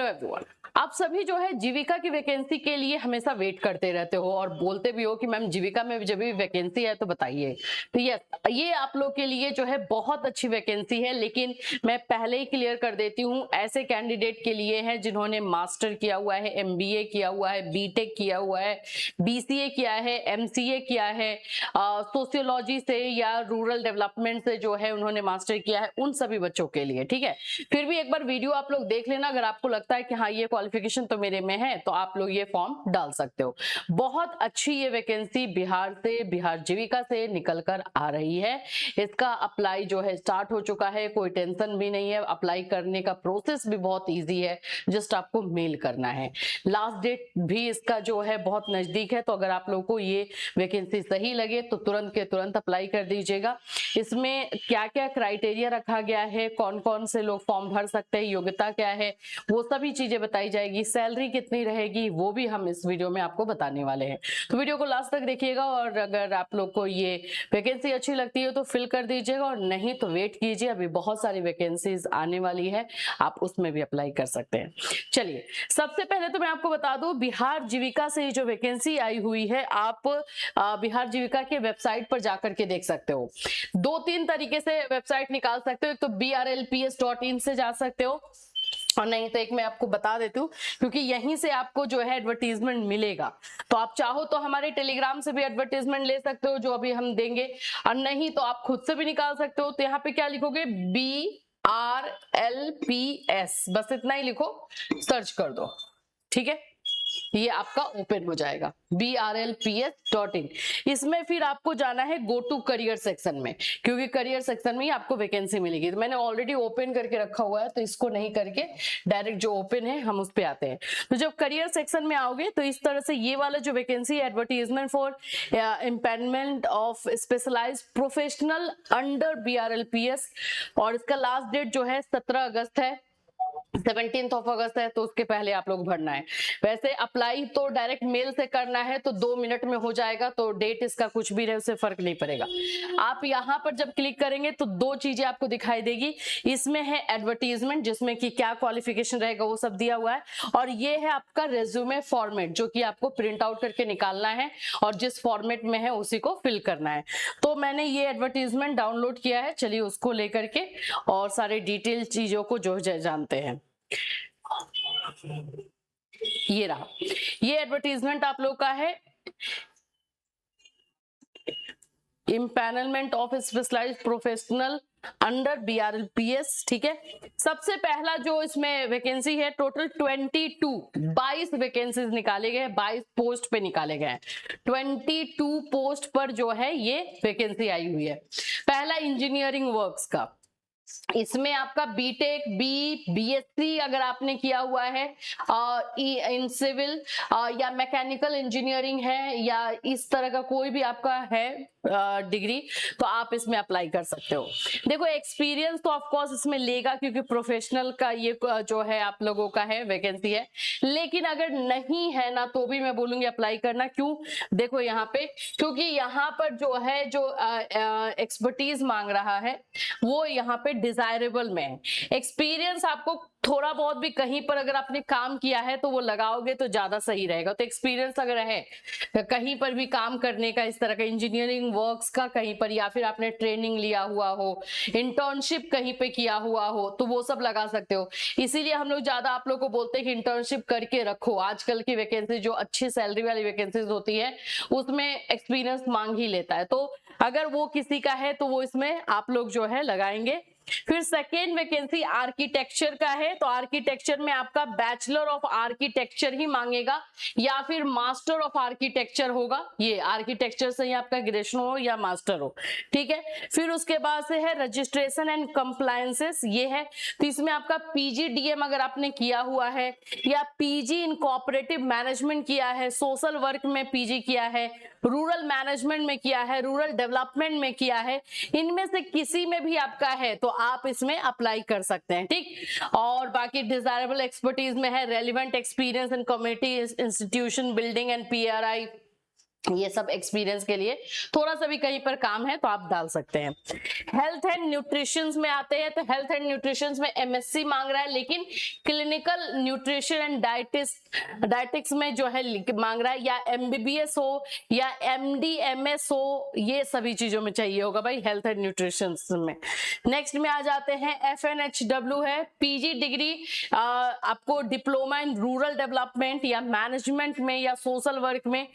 Hello everyone, आप सभी जो है जीविका की वैकेंसी के लिए हमेशा वेट करते रहते हो और बोलते भी हो कि मैम जीविका में जब भी वैकेंसी है तो बताइए। तो यस, ये आप लोग के लिए जो है बहुत अच्छी वैकेंसी है, लेकिन मैं पहले ही क्लियर कर देती हूँ, ऐसे कैंडिडेट के लिए है जिन्होंने मास्टर किया हुआ है, एमबीए किया हुआ है, बीटेक किया हुआ है, बीसीए किया है, एमसीए किया है, सोशियोलॉजी से या रूरल डेवलपमेंट से जो है उन्होंने मास्टर किया है, उन सभी बच्चों के लिए। ठीक है, फिर भी एक बार वीडियो आप लोग देख लेना, अगर आपको लगता है कि हाँ ये क्वालिफिकेशन तो मेरे में है तो आप लोग ये फॉर्म डाल सकते हो। बहुत अच्छी ये वैकेंसी बिहार से, बिहार जीविका से निकल कर आ रही है। इसका अप्लाई जो है स्टार्ट हो चुका है, कोई टेंशन भी नहीं है, अप्लाई करने का प्रोसेस भी बहुत ईजी है, जस्ट आपको मेल करना है। लास्ट डेट भी इसका जो है बहुत नजदीक है, तो अगर आप लोग को ये वैकेंसी सही लगे तो तुरंत के तुरंत अप्लाई कर दीजिएगा। इसमें क्या क्या क्राइटेरिया रखा गया है, कौन कौन से लोग फॉर्म भर सकते हैं, योग्यता क्या है, वो सभी चीजें बताई जाएगी, सैलरी कितनी रहेगी वो भी हम इस वीडियो में आपको बताने वाले हैं। तो वीडियो को लास्ट तक देखिएगा, और अगर आप लोग को ये वैकेंसी अच्छी लगती है तो फिल कर दीजिएगा, और नहीं तो वेट कीजिए, अभी बहुत सारी वैकेंसीज आने वाली है, आप उसमें भी अप्लाई कर सकते हैं। चलिए, सबसे पहले तो मैं आपको बता दूं, बिहार जीविका से जो वैकेंसी आई हुई है, आप बिहार जीविका के वेबसाइट पर जाकर के देख सकते हो। दो तीन तरीके से वेबसाइट निकाल सकते हो, एक तो brlps.in से जा सकते हो, और नहीं तो एक मैं आपको बता देती हूँ, क्योंकि यहीं से आपको जो है एडवर्टीजमेंट मिलेगा। तो आप चाहो तो हमारे टेलीग्राम से भी एडवर्टीजमेंट ले सकते हो, जो अभी हम देंगे, और नहीं तो आप खुद से भी निकाल सकते हो। तो यहाँ पे क्या लिखोगे, BRLPS, बस इतना ही लिखो, सर्च कर दो, ठीक है, ये आपका ओपन हो जाएगा brlps.in। इसमें फिर आपको जाना है गो टू करियर सेक्शन में, क्योंकि करियर सेक्शन में ही आपको वैकेंसी मिलेगी। तो मैंने ऑलरेडी ओपन करके रखा हुआ है, तो इसको नहीं करके डायरेक्ट जो ओपन है हम उस पे आते हैं। तो जब करियर सेक्शन में आओगे तो इस तरह से ये वाला जो वैकेंसी है, advertisement for empanelment of specialised professional under BRLPS, और इसका लास्ट डेट जो है 17 अगस्त है, 17 अगस्त है, तो उसके पहले आप लोग भरना है। वैसे अप्लाई तो डायरेक्ट मेल से करना है, तो 2 मिनट में हो जाएगा, तो डेट इसका कुछ भी रहे उससे फर्क नहीं पड़ेगा। आप यहाँ पर जब क्लिक करेंगे तो दो चीजें आपको दिखाई देगी, इसमें है एडवर्टीजमेंट जिसमें कि क्या क्वालिफिकेशन रहेगा वो सब दिया हुआ है, और ये है आपका रेज्यूमे फॉर्मेट जो कि आपको प्रिंट आउट करके निकालना है, और जिस फॉर्मेट में है उसी को फिल करना है। तो मैंने ये एडवर्टीजमेंट डाउनलोड किया है, चलिए उसको लेकर के और सारे डिटेल चीजों को जो जानते हैं। ये रहा, ये एडवर्टीजमेंट आप लोग का है, empanelment of specialised professional under BRLPS। ठीक है, सबसे पहला जो इसमें वैकेंसी है, टोटल 22 वैकेंसीज निकाले गए, 22 पोस्ट पे निकाले गए हैं, 22 पोस्ट पर जो है ये वैकेंसी आई हुई है। पहला इंजीनियरिंग वर्क्स का, इसमें आपका बीटेक, BSc अगर आपने किया हुआ है इन सिविल या मैकेनिकल इंजीनियरिंग है, या इस तरह का कोई भी आपका है डिग्री, तो आप इसमें अप्लाई कर सकते हो। देखो, एक्सपीरियंस तो ऑफ कोर्स इसमें लेगा, क्योंकि प्रोफेशनल का ये जो है आप लोगों का है वैकेंसी है, लेकिन अगर नहीं है ना तो भी मैं बोलूंगी अप्लाई करना। क्यों? देखो यहाँ पे, क्योंकि यहाँ पर जो है जो एक्सपर्टीज मांग रहा है वो यहाँ पे डिजायरेबल में है। एक्सपीरियंस आपको थोड़ा बहुत भी कहीं पर अगर आपने काम किया है तो वो लगाओगे तो ज्यादा सही रहेगा। तो एक्सपीरियंस अगर है कहीं पर भी काम करने का, इस तरह का इंजीनियरिंग वर्क्स का कहीं पर, या फिर आपने ट्रेनिंग लिया हुआ हो, इंटर्नशिप कहीं पे किया हुआ हो, तो वो सब लगा सकते हो। इसीलिए हम लोग ज्यादा आप लोग को बोलते हैं कि इंटर्नशिप करके रखो। आजकल की वैकेंसी जो अच्छी सैलरी वाली वैकेंसीज होती है उसमें एक्सपीरियंस मांग ही लेता है, तो अगर वो किसी का है तो वो इसमें आप लोग जो है लगाएंगे। फिर सेकेंड वैकेंसी आर्किटेक्चर का है, तो आर्किटेक्चर में आपका बैचलर ऑफ आर्किटेक्चर ही मांगेगा या फिर मास्टर ऑफ आर्किटेक्चर होगा। ये आर्किटेक्चर से ही आपका ग्रेजुएशन हो या मास्टर हो, ठीक है। फिर उसके बाद से है रजिस्ट्रेशन एंड कंप्लायंसेस, ये है, तो इसमें आपका PGDM अगर आपने किया हुआ है, या PG इन कोऑपरेटिव मैनेजमेंट किया है, सोशल वर्क में PG किया है, रूरल मैनेजमेंट में किया है, रूरल डेवलपमेंट में किया है, इनमें से किसी में भी आपका है तो आप इसमें अप्लाई कर सकते हैं, ठीक। और बाकी डिजायरेबल एक्सपर्टीज में है relevant experience in community institution building and PRI, ये सब एक्सपीरियंस के लिए थोड़ा सा भी कहीं पर काम है तो आप डाल सकते हैं। हेल्थ एंड न्यूट्रिशन में आते हैं तो हेल्थ एंड न्यूट्रिशन में एमएससी मांग रहा है, लेकिन क्लिनिकल न्यूट्रिशन एंड डाइटिक्स में जो है मांग रहा है, या एमबीबीएस हो या एमडी एमएस हो, ये सभी चीजों में चाहिए होगा भाई हेल्थ एंड न्यूट्रिशन में। नेक्स्ट में आ जाते हैं एफएनएचडब्ल्यू है पीजी डिग्री, आपको डिप्लोमा इन रूरल डेवलपमेंट या मैनेजमेंट में या सोशल वर्क में,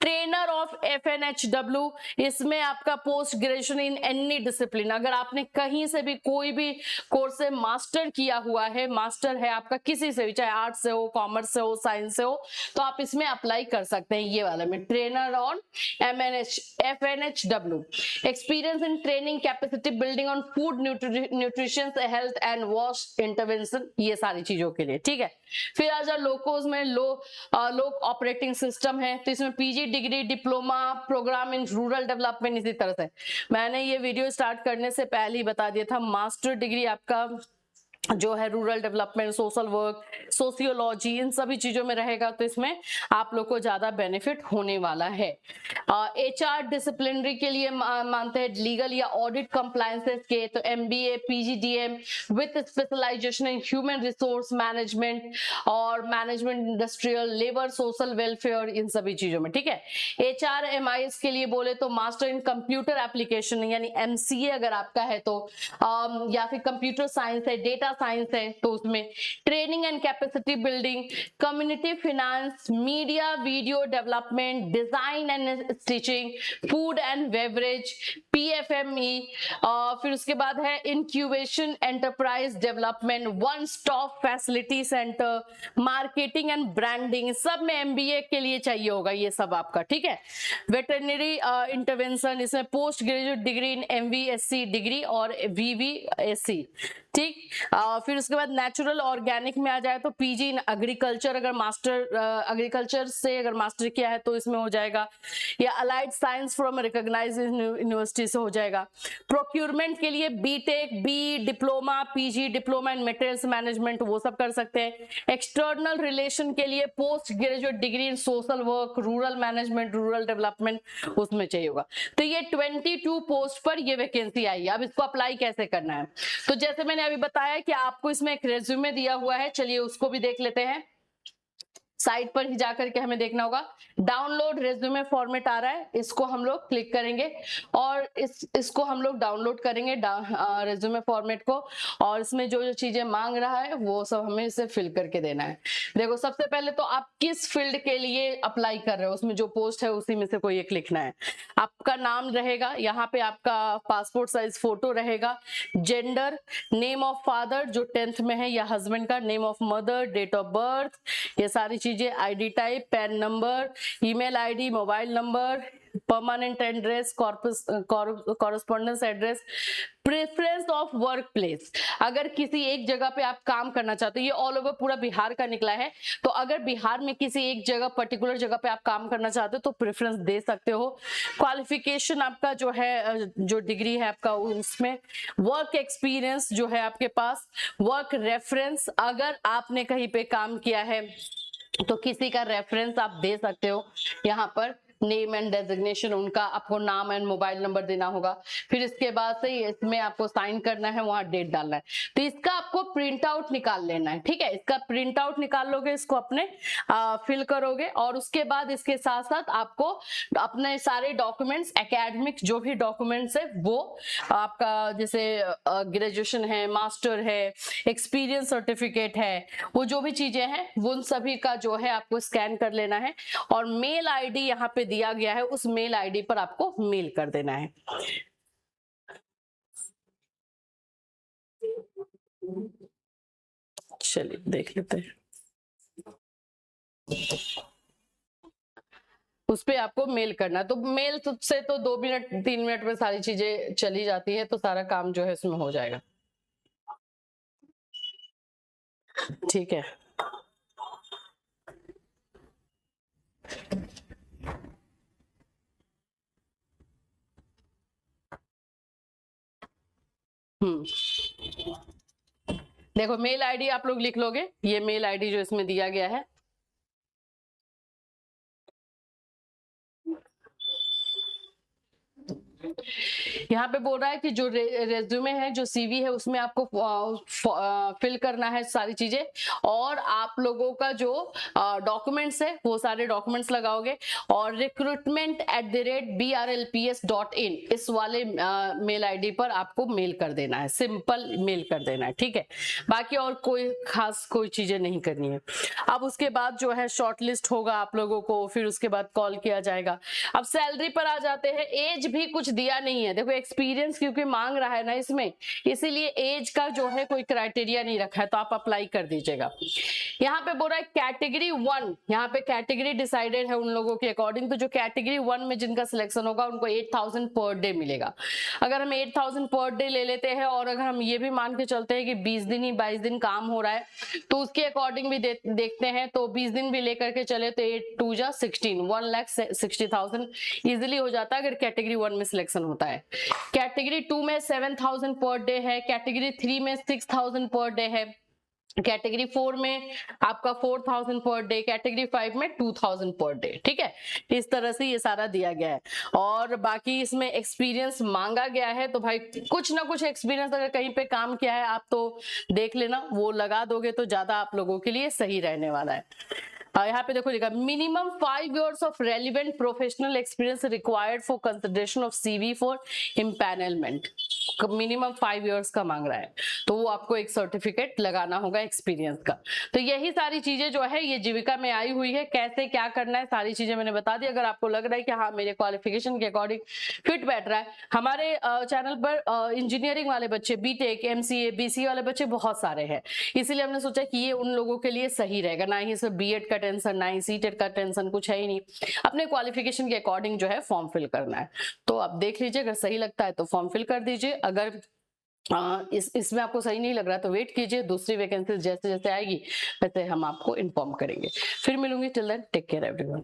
ट्रेनर ऑफ एफएनएचडब्ल्यू, इसमें आपका post graduation in any discipline, अगर आपने कहीं से भी कोई भी कोर्स से मास्टर किया हुआ है, मास्टर है आपका किसी से भी, चाहे आर्ट्स से हो, कॉमर्स से हो, साइंस से हो, तो आप इसमें अप्लाई कर सकते हैं ये वाला में, trainer on FNHW, experience in training capacity building on food nutrition health and वॉश इंटरवेंशन, ये सारी चीजों के लिए, ठीक है। फिर आ जाओ लोकोज में, लोक ऑपरेटिंग सिस्टम है, तो इसमें PG degree, diploma programme in rural development, इसी तरह से मैंने ये वीडियो स्टार्ट करने से पहले ही बता दिया था, मास्टर डिग्री आपका जो है rural development, social work, sociology, इन सभी चीजों में रहेगा, तो इसमें आप लोग को ज्यादा बेनिफिट होने वाला है। एचआर डिसिप्लिनरी के लिए मानते हैं लीगल या ऑडिट कंप्लायंसेस के, तो MBA PGDM with specialisation in human resource management और management industrial labour social welfare, इन सभी चीजों में, ठीक है। एचआरएमआईएस के लिए बोले तो मास्टर इन कंप्यूटर एप्लीकेशन यानी एमसीए अगर आपका है तो, या फिर कंप्यूटर साइंस है, डेटा साइंस है तो उसमें training and capacity building, community finance, media video development, design and stitching, food and beverage, PFME, फिर उसके बाद है incubation enterprise development, one stop facility centre, marketing and branding, सब में एमबीए के लिए चाहिए होगा ये सब आपका, ठीक है। वेटरनरी इंटरवेंशन, इसमें पोस्ट ग्रेजुएट डिग्री इन एमवीएससी डिग्री और वीवीएससी, ठीक। फिर उसके बाद नेचुरल ऑर्गेनिक में आ जाए तो पीजी इन एग्रीकल्चर, अगर मास्टर एग्रीकल्चर से अगर मास्टर किया है तो इसमें हो जाएगा, या allied science from recognised university से हो जाएगा। प्रोक्यूरमेंट के लिए BTech, B diploma, PG diploma in materials management, वो सब कर सकते हैं। एक्सटर्नल रिलेशन के लिए post graduate degree in social work, rural management, rural development, उसमें चाहिए होगा। तो ये 22 पोस्ट पर ये वैकेंसी आई है। अब इसको अप्लाई कैसे करना है, तो जैसे मैंने अभी बताया कि आपको इसमें एक रेज्यूमे दिया हुआ है, चलिए उसको भी देख लेते हैं। साइट पर ही जाकर के हमें देखना होगा, डाउनलोड रेज्यूमे फॉर्मेट आ रहा है, इसको हम लोग क्लिक करेंगे और इसको हम लोग डाउनलोड करेंगे रेज्यूमे फॉर्मेट को, और इसमें जो जो चीजें मांग रहा है वो सब हमें इसे फिल करके देना है। देखो सबसे पहले तो आप किस फील्ड के लिए अप्लाई कर रहे हो, उसमें जो पोस्ट है उसी में से कोई एक लिखना है। आपका नाम रहेगा, यहाँ पे आपका पासपोर्ट साइज फोटो रहेगा, जेंडर, नेम ऑफ फादर जो 10th में है या हस्बैंड का, name of mother, date of birth, ये सारी चीजें, ID type, PAN number, email ID, mobile number, permanent address, correspondence address, preference of work place, अगर किसी एक जगह पे आप काम करना चाहते हो, ये ऑल ओवर पूरा बिहार का निकला है, तो अगर बिहार में किसी एक जगह पर्टिकुलर जगह पे आप काम करना चाहते हो तो प्रेफरेंस दे सकते हो। क्वालिफिकेशन आपका जो है, जो डिग्री है आपका उसमें, वर्क एक्सपीरियंस जो है आपके पास, वर्क रेफरेंस, अगर आपने कहीं पे काम किया है तो किसी का रेफरेंस आप दे सकते हो, यहाँ पर नेम एंड डेजिग्नेशन उनका, आपको नाम एंड मोबाइल नंबर देना होगा। फिर इसके बाद से इसमें आपको साइन करना है, वहां डेट डालना है, तो इसका आपको प्रिंट आउट निकाल लेना है, ठीक है। इसका प्रिंट आउट निकाल लोगे, इसको अपने फिल करोगे, और उसके बाद इसके साथ साथ आपको अपने सारे डॉक्यूमेंट्स, एकेडमिक जो भी डॉक्यूमेंट्स है वो आपका, जैसे ग्रेजुएशन है, मास्टर है, एक्सपीरियंस सर्टिफिकेट है, वो जो भी चीजें हैं वो सभी का जो है आपको स्कैन कर लेना है, और मेल आईडी यहाँ पे दिया गया है, उस मेल आईडी पर आपको मेल कर देना है। चलिए देख लेते हैं, उस पे आपको मेल करना है, तो मेल से तो 2 मिनट 3 मिनट में सारी चीजें चली जाती है, तो सारा काम जो है इसमें हो जाएगा, ठीक है। देखो मेल आईडी आप लोग लिख लोगे, ये मेल आईडी जो इसमें दिया गया है, यहाँ पे बोल रहा है कि जो रेज्यूमे है, जो सीवी है, उसमें आपको फिल करना है सारी चीजें, और आप लोगों का जो डॉक्यूमेंट्स है वो सारे डॉक्यूमेंट्स लगाओगे, और recruitment@brlps.in इस वाले मेल आईडी पर आपको मेल कर देना है, सिंपल मेल कर देना है, ठीक है। बाकी और कोई खास कोई चीजें नहीं करनी है। अब उसके बाद जो है शॉर्टलिस्ट होगा आप लोगों को, फिर उसके बाद कॉल किया जाएगा। अब सैलरी पर आ जाते हैं। एज भी कुछ दिया नहीं है, देखो एक्सपीरियंस क्योंकि मांग रहा है ना इसमें, इसीलिए एज का जो है कोई क्राइटेरिया नहीं रखा है, तो आप अप्लाई कर दीजिएगा। यहाँ पे बोल रहा है कैटेगरी 1, यहाँ पे कैटेगरी डिसाइडेड है उन लोगों के अकॉर्डिंग, तो जो कैटेगरी 1 में जिनका सिलेक्शन होगा उनको 8000 पर डे मिलेगा। अगर हम 8000 पर डे ले लेते हैं, और अगर हम ये भी मान के चलते हैं कि 20 दिन ही 22 दिन काम हो रहा है, तो उसके अकॉर्डिंग भी देखते हैं, तो 20 दिन भी लेकर के चले तो 8 2 जा 16, 1,60,000 इजिली हो जाता है अगर कैटेगरी 1 में सिलेक्शन होता है। कैटेगरी 2 में 7000 पर डे है, कैटेगरी 3 में 6000 पर डे है, कैटेगरी 4 में आपका 4000 पर डे, कैटेगरी 5 में 2000 पर डे, ठीक है। इस तरह से ये सारा दिया गया है। और बाकी इसमें एक्सपीरियंस मांगा गया है, तो भाई कुछ ना कुछ एक्सपीरियंस अगर कहीं पे काम किया है आप तो देख लेना, वो लगा दोगे तो ज्यादा आप लोगों के लिए सही रहने वाला है। यहाँ पे देखो लिखा minimum 5 years of relevant professional experience required for consideration of CV for empanelment. Minimum 5 years का मांग रहा है, तो वो आपको एक सर्टिफिकेट लगाना होगा एक्सपीरियंस का। तो यही सारी चीजें जो है ये जीविका में आई हुई है, कैसे क्या करना है सारी चीजें मैंने बता दी। अगर आपको लग रहा है कि हाँ मेरे क्वालिफिकेशन के अकॉर्डिंग फिट बैठ रहा है, हमारे चैनल पर इंजीनियरिंग वाले बच्चे, बीटेक, एमसीए, बीसीए वाले बच्चे बहुत सारे हैं, इसीलिए हमने सोचा कि ये उन लोगों के लिए सही रहेगा। ना ही सिर्फ बीएड का टेंशन, ना ही सीटेट का टेंशन, कुछ है ही नहीं, अपने क्वालिफिकेशन के अकॉर्डिंग जो है फॉर्म फिल करना है। तो आप देख लीजिए, अगर सही लगता है तो फॉर्म फिल कर दीजिए, अगर इसमें आपको सही नहीं लग रहा तो वेट कीजिए, दूसरी वैकेंसी जैसे जैसे आएगी वैसे हम आपको इन्फॉर्म करेंगे। फिर मिलूंगी, till then take care everyone.